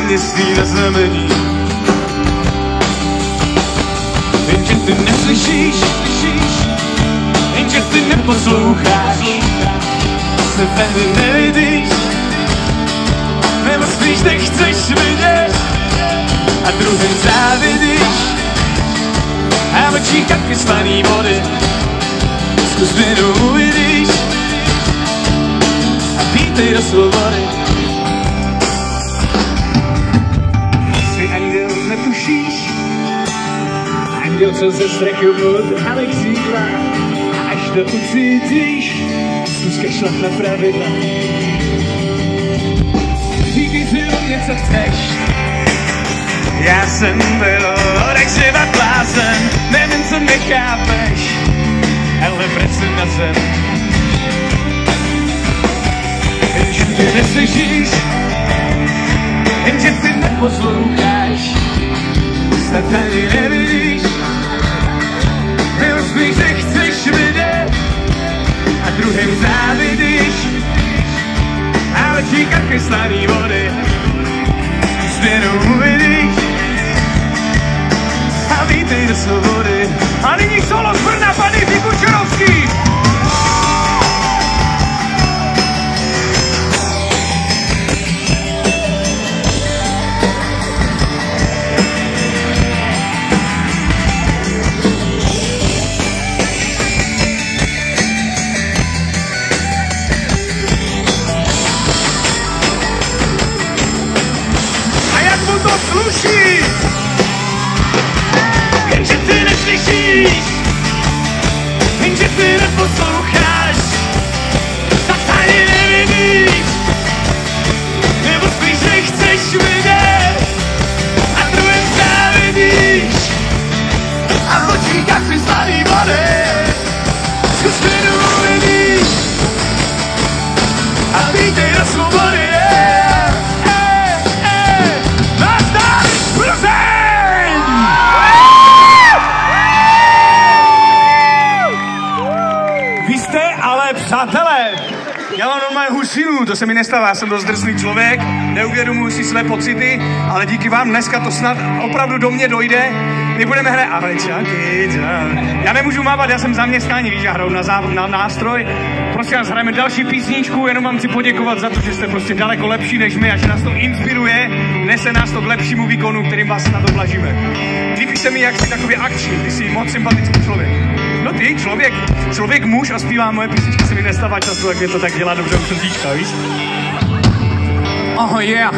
náměstí na znamení. Jenže ty neslyšíš, jenže ty neposloucháš, se tady nevidíš, nebo spíš nechceš vidět a druhým závidíš a v očích kapky slaný vody. Zkus věnu uvidíš a vítej do svobody. Jsi anděl, netušíš, anděl, co se strachu pod Alexíla. Až to ucítíš, zkus kašlat na pravidla. Říkej si o mě, co chceš. Já jsem byl odek živa blázen, nevím, co nechápeš, ale vrať se na zem. Jenže ty neslyšíš, jenže ty neposloucháš, snad ani nevidíš, nebo spíš nechceš vidět a druhým závidíš a očí kapky slaný vody. Změnu uvidíš a vítej do svobody. A nyní solo z Brna, pan Jiří Kučerovský. Sluší, jenže ty neslyšíš, jenže ty neposloucháš, tak ani nevidíš, nebo spíš nechceš vidět a druhým závidíš a v očích kapky slaný vody. Zkus věnu uvidíš a vítej do svobody. Přátelé, já mám normálně husinu, to se mi nestává, já jsem dost drsný člověk, neuvědomuji si své pocity, ale díky vám dneska to snad opravdu do mě dojde. My budeme hrát, ale čaky, já nemůžu mávat, já jsem zaměstnání, víš, já hraju na nástroj. Prostě nás hrajeme další písničku, jenom vám chci poděkovat za to, že jste prostě daleko lepší než my a že nás to inspiruje, nese nás to k lepšímu výkonu, kterým vás snad oblažíme. Líbí se mi, jak jsi takový akční, ty jsi moc sympatický člověk. No ty, člověk muž a zpívá moje písničky, se mi nestává často, jak mě to tak dělá dobře u srdíčka, víš? Oh yeah.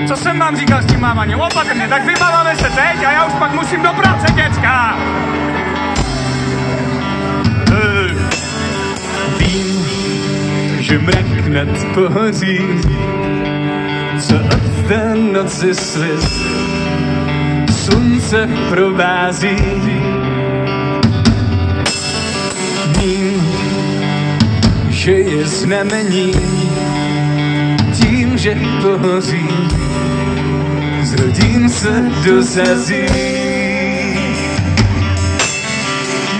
Co jsem vám říkal s tím mávaním? Opatrně, tak vymáváme se teď a já už pak musím do práce, děcka! Vím, že mrak nad pohoří, co od té noci svět slunce provází. Vím, že je znamení tím, že pohoří, zrodím se do zazí.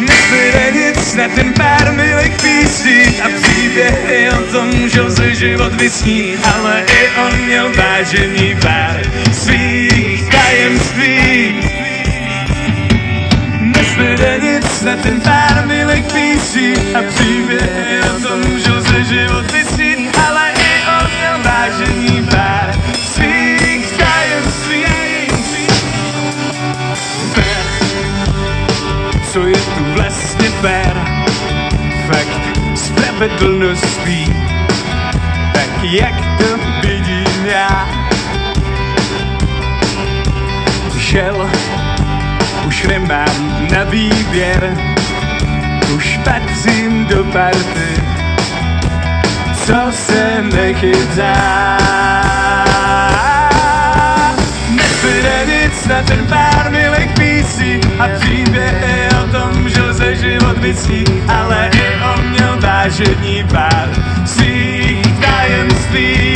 Nezbyde nic na ten pár milých písní a příběhy o tom, že lze život vysní, ale i on měl vážení pár svých tajemství. Nezbyde nic na ten pár milých písní a příběhy o tom, že lze život vysní, ale i on měl vážení pár svých tajemství. Co je tu vlastně fér? Fakt spravedlností, tak jak to vidím já. Žel, už nemám na výběr, už patřím do party, co se nechytá. Nezbyde nic na ten pár milých písní a příběhy o tom, že lze život vysní, ale i on měl vážení pár svých tajemství.